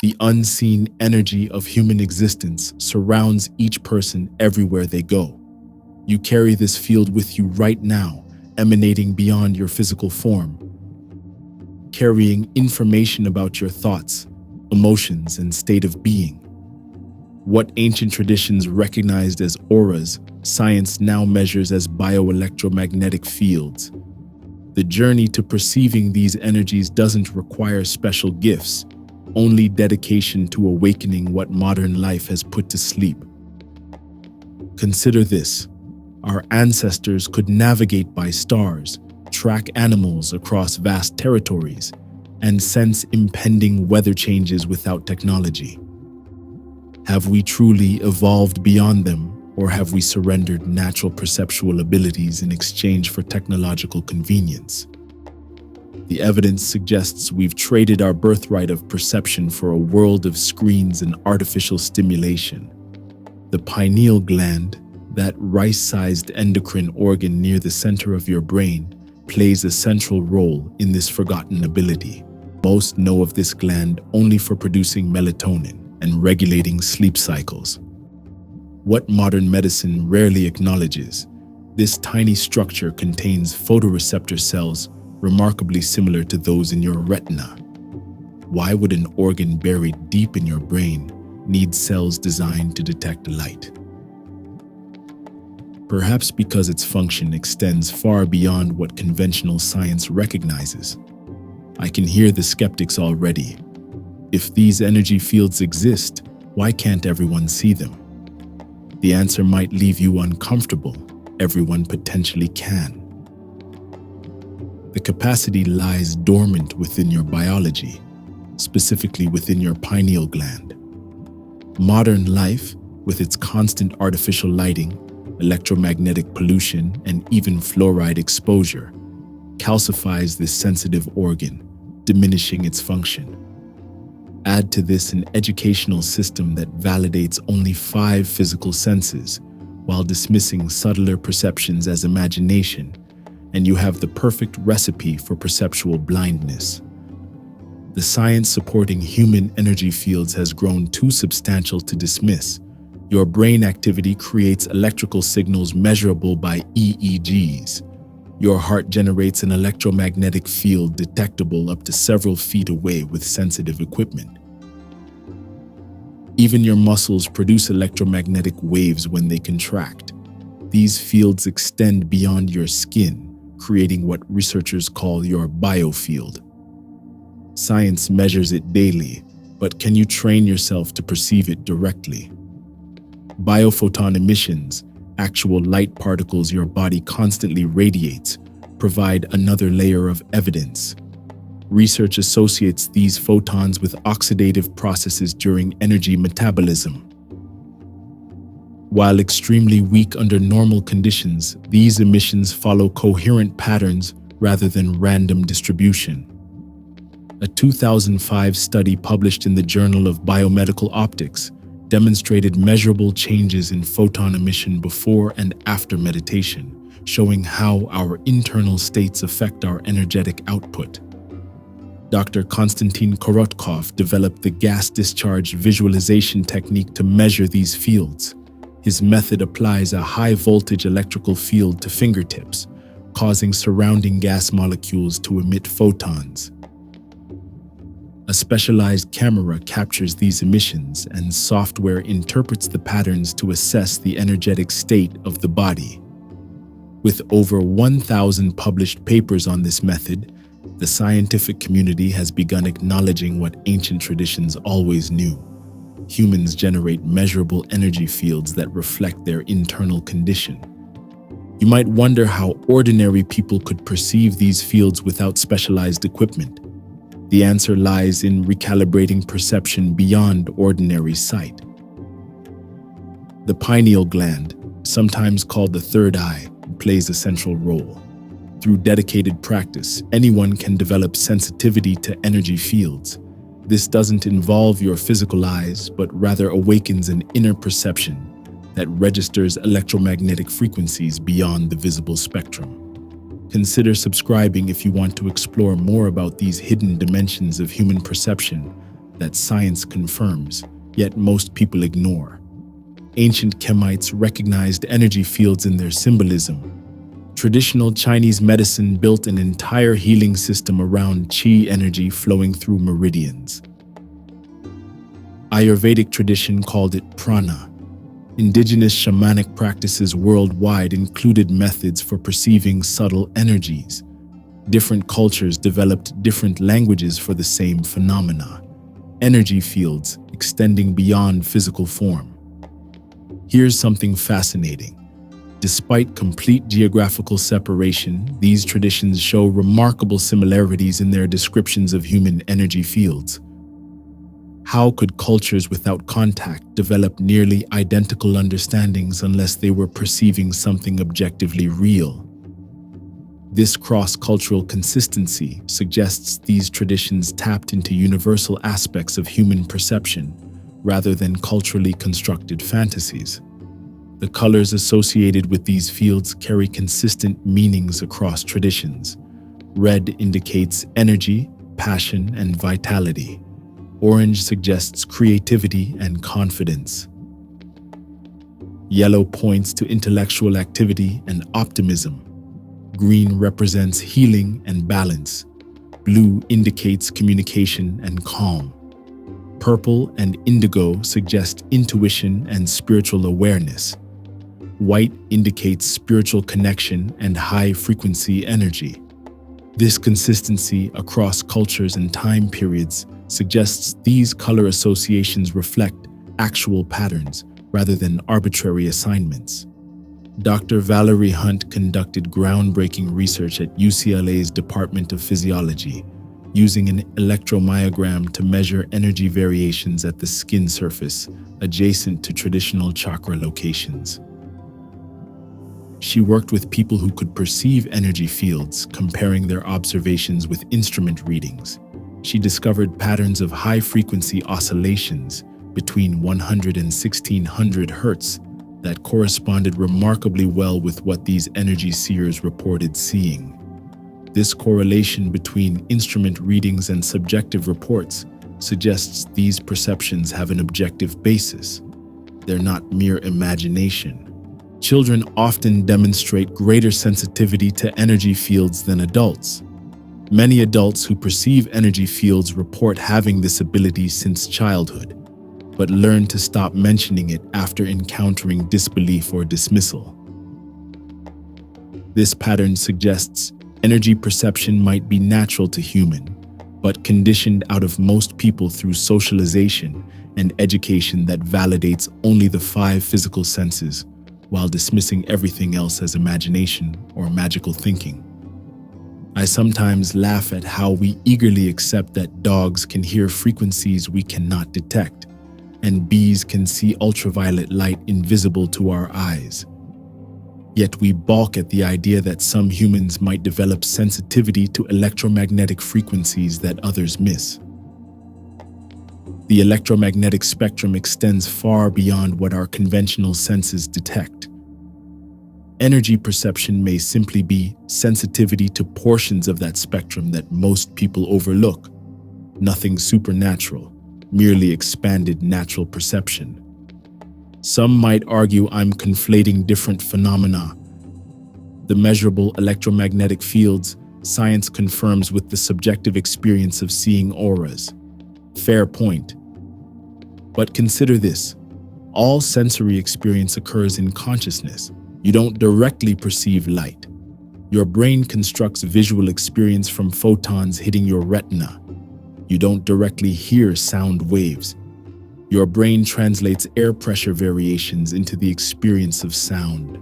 The unseen energy of human existence surrounds each person everywhere they go. You carry this field with you right now, emanating beyond your physical form, carrying information about your thoughts, emotions, and state of being. What ancient traditions recognized as auras, science now measures as bioelectromagnetic fields. The journey to perceiving these energies doesn't require special gifts, only dedication to awakening what modern life has put to sleep. Consider this: our ancestors could navigate by stars, track animals across vast territories, and sense impending weather changes without technology. Have we truly evolved beyond them, or have we surrendered natural perceptual abilities in exchange for technological convenience? The evidence suggests we've traded our birthright of perception for a world of screens and artificial stimulation. The pineal gland, that rice-sized endocrine organ near the center of your brain, plays a central role in this forgotten ability. Most know of this gland only for producing melatonin and regulating sleep cycles. What modern medicine rarely acknowledges, this tiny structure contains photoreceptor cells remarkably similar to those in your retina. Why would an organ buried deep in your brain need cells designed to detect light? Perhaps because its function extends far beyond what conventional science recognizes. I can hear the skeptics already. If these energy fields exist, why can't everyone see them? The answer might leave you uncomfortable. Everyone potentially can. The capacity lies dormant within your biology, specifically within your pineal gland. Modern life, with its constant artificial lighting, electromagnetic pollution, and even fluoride exposure, calcifies this sensitive organ, diminishing its function. Add to this an educational system that validates only 5 physical senses, while dismissing subtler perceptions as imagination, and you have the perfect recipe for perceptual blindness. The science supporting human energy fields has grown too substantial to dismiss. Your brain activity creates electrical signals measurable by EEGs. Your heart generates an electromagnetic field detectable up to several feet away with sensitive equipment. Even your muscles produce electromagnetic waves when they contract. These fields extend beyond your skin, creating what researchers call your biofield. Science measures it daily, but can you train yourself to perceive it directly? Biophoton emissions, actual light particles your body constantly radiates, provide another layer of evidence. Research associates these photons with oxidative processes during energy metabolism. While extremely weak under normal conditions, these emissions follow coherent patterns rather than random distribution. A 2005 study published in the Journal of Biomedical Optics demonstrated measurable changes in photon emission before and after meditation, showing how our internal states affect our energetic output. Dr. Konstantin Korotkov developed the gas discharge visualization technique to measure these fields. His method applies a high-voltage electrical field to fingertips, causing surrounding gas molecules to emit photons. A specialized camera captures these emissions, and software interprets the patterns to assess the energetic state of the body. With over 1,000 published papers on this method, the scientific community has begun acknowledging what ancient traditions always knew. Humans generate measurable energy fields that reflect their internal condition. You might wonder how ordinary people could perceive these fields without specialized equipment. The answer lies in recalibrating perception beyond ordinary sight. The pineal gland, sometimes called the third eye, plays a central role. Through dedicated practice, anyone can develop sensitivity to energy fields. This doesn't involve your physical eyes, but rather awakens an inner perception that registers electromagnetic frequencies beyond the visible spectrum. Consider subscribing if you want to explore more about these hidden dimensions of human perception. that science confirms, yet most people ignore. Ancient Kemites recognized energy fields in their symbolism. Traditional Chinese medicine built an entire healing system around qi energy flowing through meridians. Ayurvedic tradition called it prana. Indigenous shamanic practices worldwide included methods for perceiving subtle energies. Different cultures developed different languages for the same phenomena. Energy fields extending beyond physical form. Here's something fascinating. Despite complete geographical separation, these traditions show remarkable similarities in their descriptions of human energy fields. How could cultures without contact develop nearly identical understandings unless they were perceiving something objectively real? This cross-cultural consistency suggests these traditions tapped into universal aspects of human perception rather than culturally constructed fantasies. The colors associated with these fields carry consistent meanings across traditions. Red indicates energy, passion, and vitality. Orange suggests creativity and confidence. Yellow points to intellectual activity and optimism. Green represents healing and balance. Blue indicates communication and calm. Purple and indigo suggest intuition and spiritual awareness. White indicates spiritual connection and high-frequency energy. This consistency across cultures and time periods suggests these color associations reflect actual patterns rather than arbitrary assignments. Dr. Valerie Hunt conducted groundbreaking research at UCLA's Department of Physiology, using an electromyogram to measure energy variations at the skin surface adjacent to traditional chakra locations. She worked with people who could perceive energy fields, comparing their observations with instrument readings. She discovered patterns of high-frequency oscillations between 100 and 1600 Hz that corresponded remarkably well with what these energy seers reported seeing. This correlation between instrument readings and subjective reports suggests these perceptions have an objective basis. They're not mere imagination. Children often demonstrate greater sensitivity to energy fields than adults. Many adults who perceive energy fields report having this ability since childhood, but learn to stop mentioning it after encountering disbelief or dismissal. This pattern suggests energy perception might be natural to human, but conditioned out of most people through socialization and education that validates only the 5 physical senses, while dismissing everything else as imagination or magical thinking. I sometimes laugh at how we eagerly accept that dogs can hear frequencies we cannot detect, and bees can see ultraviolet light invisible to our eyes. Yet we balk at the idea that some humans might develop sensitivity to electromagnetic frequencies that others miss. The electromagnetic spectrum extends far beyond what our conventional senses detect. Energy perception may simply be sensitivity to portions of that spectrum that most people overlook. Nothing supernatural, merely expanded natural perception. Some might argue I'm conflating different phenomena. The measurable electromagnetic fields science confirms with the subjective experience of seeing auras. Fair point. But consider this. All sensory experience occurs in consciousness. You don't directly perceive light. Your brain constructs visual experience from photons hitting your retina. You don't directly hear sound waves. Your brain translates air pressure variations into the experience of sound.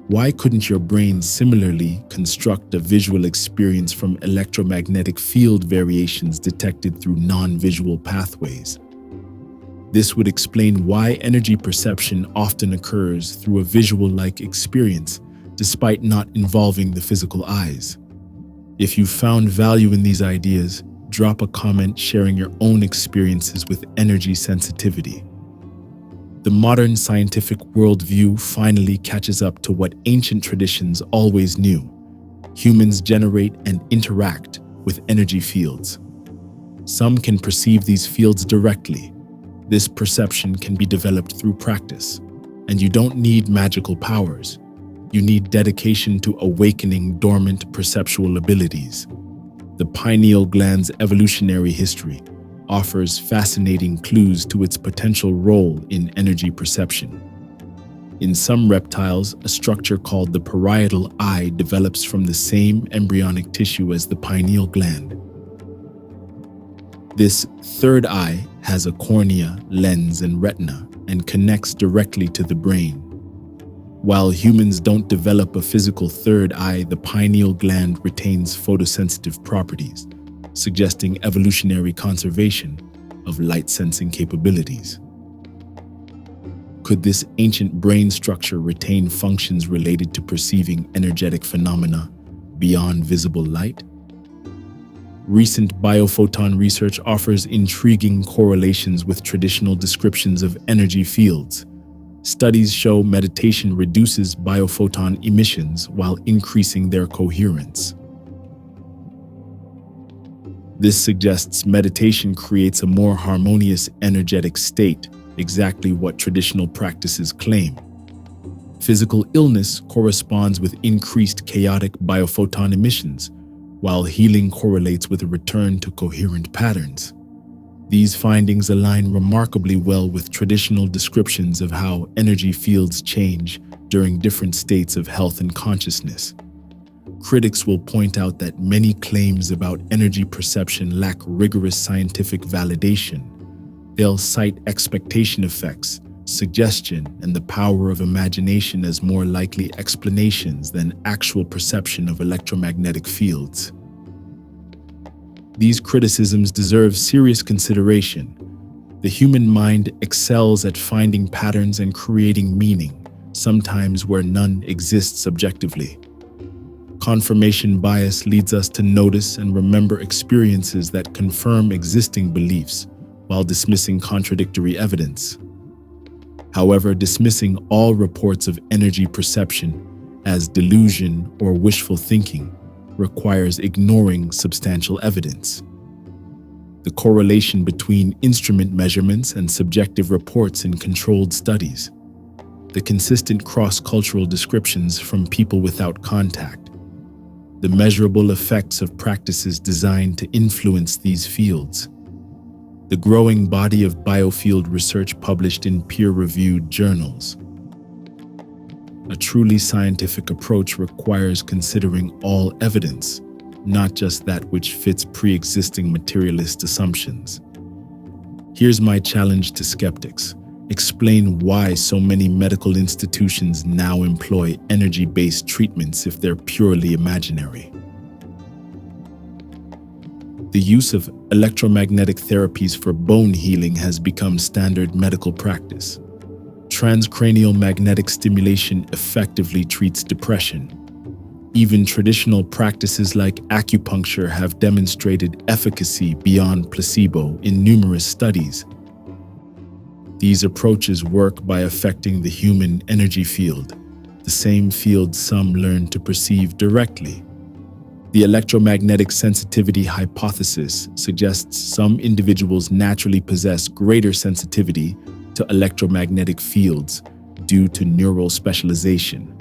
Why couldn't your brain similarly construct a visual experience from electromagnetic field variations detected through non-visual pathways? This would explain why energy perception often occurs through a visual-like experience, despite not involving the physical eyes. If you found value in these ideas, drop a comment sharing your own experiences with energy sensitivity. The modern scientific worldview finally catches up to what ancient traditions always knew. Humans generate and interact with energy fields. Some can perceive these fields directly. This perception can be developed through practice, and you don't need magical powers. You need dedication to awakening dormant perceptual abilities. The pineal gland's evolutionary history offers fascinating clues to its potential role in energy perception. In some reptiles, a structure called the parietal eye develops from the same embryonic tissue as the pineal gland. This third eye has a cornea, lens, and retina, and connects directly to the brain. While humans don't develop a physical third eye, the pineal gland retains photosensitive properties, suggesting evolutionary conservation of light-sensing capabilities. Could this ancient brain structure retain functions related to perceiving energetic phenomena beyond visible light? Recent biophoton research offers intriguing correlations with traditional descriptions of energy fields. Studies show meditation reduces biophoton emissions while increasing their coherence. This suggests meditation creates a more harmonious energetic state, exactly what traditional practices claim. Physical illness corresponds with increased chaotic biophoton emissions, while healing correlates with a return to coherent patterns. These findings align remarkably well with traditional descriptions of how energy fields change during different states of health and consciousness. Critics will point out that many claims about energy perception lack rigorous scientific validation. They'll cite expectation effects, suggestion, and the power of imagination as more likely explanations than actual perception of electromagnetic fields. These criticisms deserve serious consideration. The human mind excels at finding patterns and creating meaning, sometimes where none exists objectively. Confirmation bias leads us to notice and remember experiences that confirm existing beliefs, while dismissing contradictory evidence. However, dismissing all reports of energy perception as delusion or wishful thinking requires ignoring substantial evidence. The correlation between instrument measurements and subjective reports in controlled studies, the consistent cross-cultural descriptions from people without contact, the measurable effects of practices designed to influence these fields, the growing body of biofield research published in peer-reviewed journals. A truly scientific approach requires considering all evidence, not just that which fits pre-existing materialist assumptions. Here's my challenge to skeptics. Explain why so many medical institutions now employ energy-based treatments if they're purely imaginary. The use of electromagnetic therapies for bone healing has become standard medical practice. Transcranial magnetic stimulation effectively treats depression. Even traditional practices like acupuncture have demonstrated efficacy beyond placebo in numerous studies. These approaches work by affecting the human energy field, the same field some learn to perceive directly. The electromagnetic sensitivity hypothesis suggests some individuals naturally possess greater sensitivity to electromagnetic fields due to neural specialization.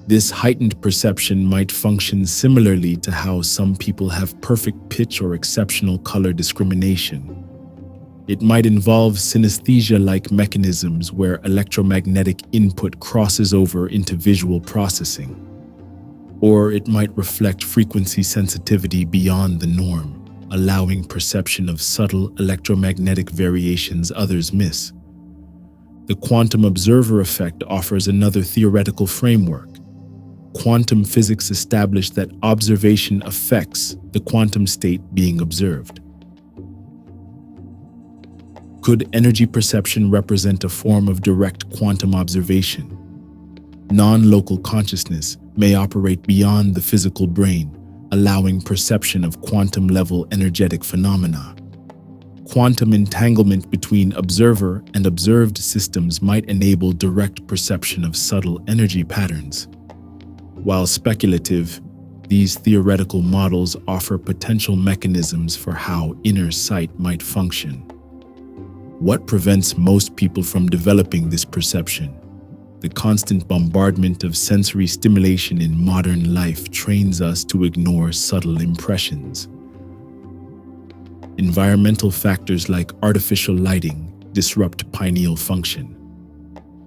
This heightened perception might function similarly to how some people have perfect pitch or exceptional color discrimination. It might involve synesthesia-like mechanisms where electromagnetic input crosses over into visual processing. Or it might reflect frequency sensitivity beyond the norm, allowing perception of subtle electromagnetic variations others miss. The quantum observer effect offers another theoretical framework. Quantum physics established that observation affects the quantum state being observed. Could energy perception represent a form of direct quantum observation? Non-local consciousness may operate beyond the physical brain, allowing perception of quantum-level energetic phenomena. Quantum entanglement between observer and observed systems might enable direct perception of subtle energy patterns. While speculative, These theoretical models offer potential mechanisms for how inner sight might function. What prevents most people from developing this perception? The constant bombardment of sensory stimulation in modern life trains us to ignore subtle impressions. Environmental factors like artificial lighting disrupt pineal function.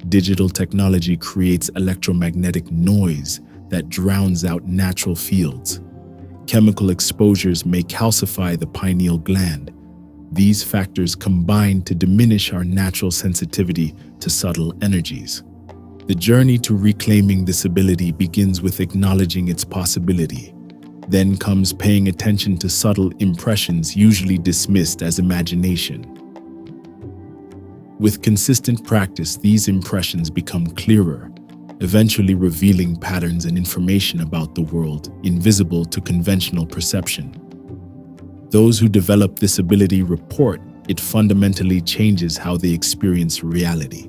Digital technology creates electromagnetic noise that drowns out natural fields. Chemical exposures may calcify the pineal gland. These factors combine to diminish our natural sensitivity to subtle energies. The journey to reclaiming this ability begins with acknowledging its possibility. Then comes paying attention to subtle impressions usually dismissed as imagination. With consistent practice, these impressions become clearer, eventually revealing patterns and information about the world invisible to conventional perception. Those who develop this ability report it fundamentally changes how they experience reality,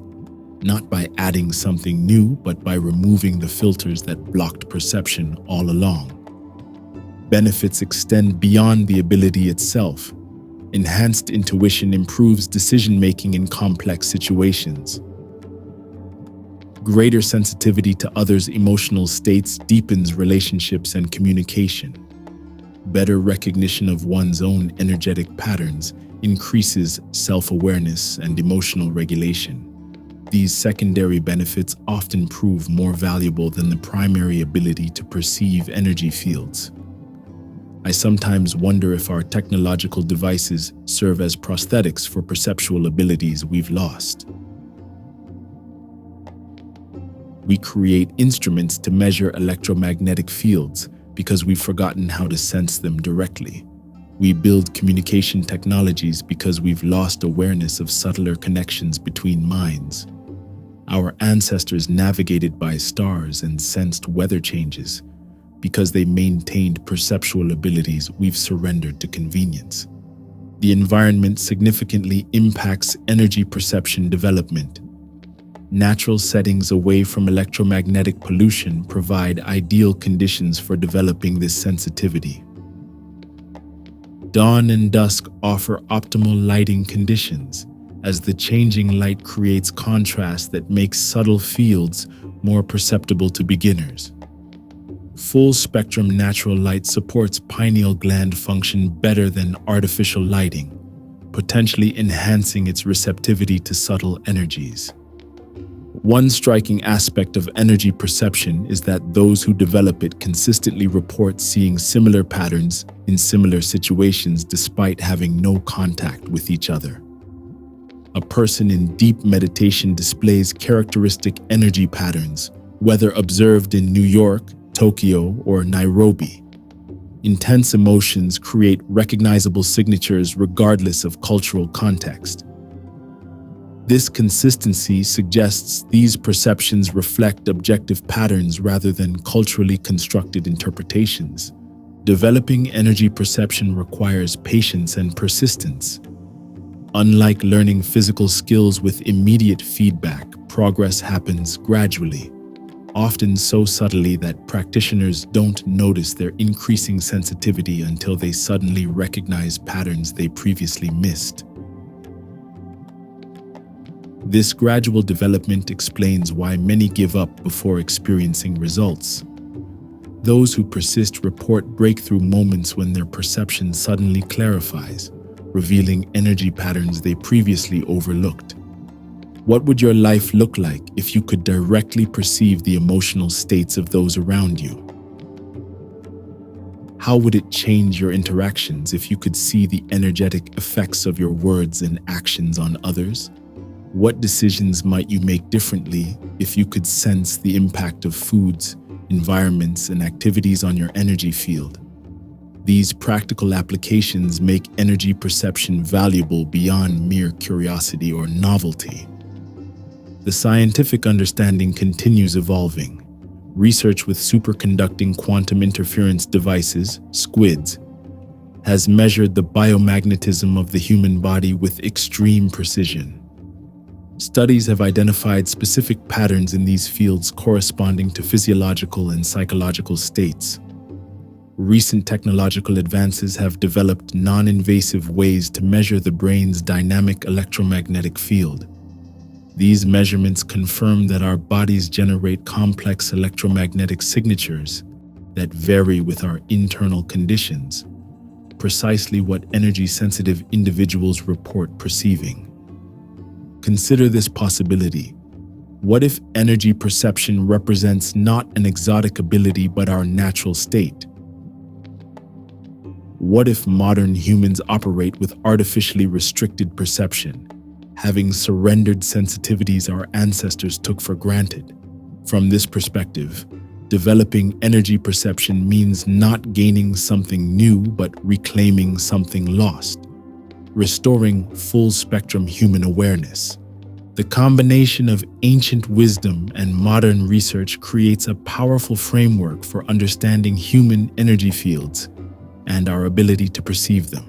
not by adding something new, but by removing the filters that blocked perception all along. Benefits extend beyond the ability itself. Enhanced intuition improves decision-making in complex situations. Greater sensitivity to others' emotional states deepens relationships and communication. Better recognition of one's own energetic patterns increases self-awareness and emotional regulation. These secondary benefits often prove more valuable than the primary ability to perceive energy fields. I sometimes wonder if our technological devices serve as prosthetics for perceptual abilities we've lost. We create instruments to measure electromagnetic fields because we've forgotten how to sense them directly. We build communication technologies because we've lost awareness of subtler connections between minds. Our ancestors navigated by stars and sensed weather changes because they maintained perceptual abilities we've surrendered to convenience. The environment significantly impacts energy perception development. Natural settings away from electromagnetic pollution provide ideal conditions for developing this sensitivity. Dawn and dusk offer optimal lighting conditions, as the changing light creates contrast that makes subtle fields more perceptible to beginners. Full-spectrum natural light supports pineal gland function better than artificial lighting, potentially enhancing its receptivity to subtle energies. One striking aspect of energy perception is that those who develop it consistently report seeing similar patterns in similar situations despite having no contact with each other. A person in deep meditation displays characteristic energy patterns, whether observed in New York, Tokyo, or Nairobi. Intense emotions create recognizable signatures regardless of cultural context. This consistency suggests these perceptions reflect objective patterns rather than culturally constructed interpretations. Developing energy perception requires patience and persistence. Unlike learning physical skills with immediate feedback, progress happens gradually, often so subtly that practitioners don't notice their increasing sensitivity until they suddenly recognize patterns they previously missed. This gradual development explains why many give up before experiencing results. Those who persist report breakthrough moments when their perception suddenly clarifies, revealing energy patterns they previously overlooked. What would your life look like if you could directly perceive the emotional states of those around you? How would it change your interactions if you could see the energetic effects of your words and actions on others? What decisions might you make differently if you could sense the impact of foods, environments, and activities on your energy field? These practical applications make energy perception valuable beyond mere curiosity or novelty. The scientific understanding continues evolving. Research with superconducting quantum interference devices, SQUIDs, has measured the biomagnetism of the human body with extreme precision. Studies have identified specific patterns in these fields corresponding to physiological and psychological states. Recent technological advances have developed non-invasive ways to measure the brain's dynamic electromagnetic field. These measurements confirm that our bodies generate complex electromagnetic signatures that vary with our internal conditions, precisely what energy-sensitive individuals report perceiving. Consider this possibility. What if energy perception represents not an exotic ability but our natural state? What if modern humans operate with artificially restricted perception, having surrendered sensitivities our ancestors took for granted? From this perspective, developing energy perception means not gaining something new but reclaiming something lost, restoring full-spectrum human awareness. The combination of ancient wisdom and modern research creates a powerful framework for understanding human energy fields and our ability to perceive them.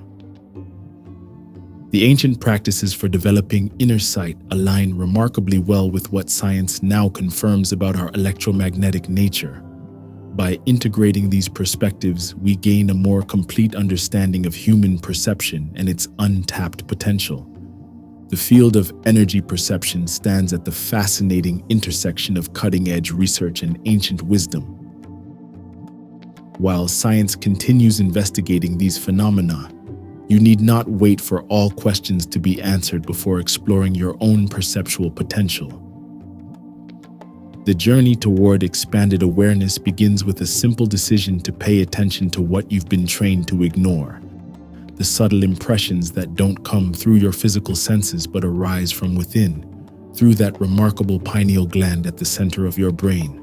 The ancient practices for developing inner sight align remarkably well with what science now confirms about our electromagnetic nature. By integrating these perspectives, we gain a more complete understanding of human perception and its untapped potential. The field of energy perception stands at the fascinating intersection of cutting-edge research and ancient wisdom. While science continues investigating these phenomena, you need not wait for all questions to be answered before exploring your own perceptual potential. The journey toward expanded awareness begins with a simple decision to pay attention to what you've been trained to ignore, the subtle impressions that don't come through your physical senses but arise from within, through that remarkable pineal gland at the center of your brain.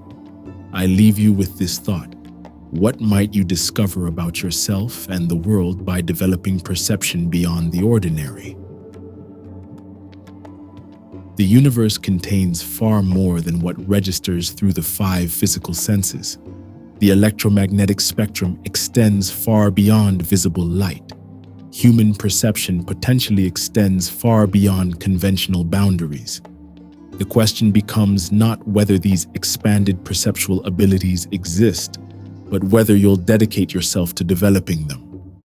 I leave you with this thought. What might you discover about yourself and the world by developing perception beyond the ordinary? The universe contains far more than what registers through the 5 physical senses. The electromagnetic spectrum extends far beyond visible light. Human perception potentially extends far beyond conventional boundaries. The question becomes not whether these expanded perceptual abilities exist, but whether you'll dedicate yourself to developing them.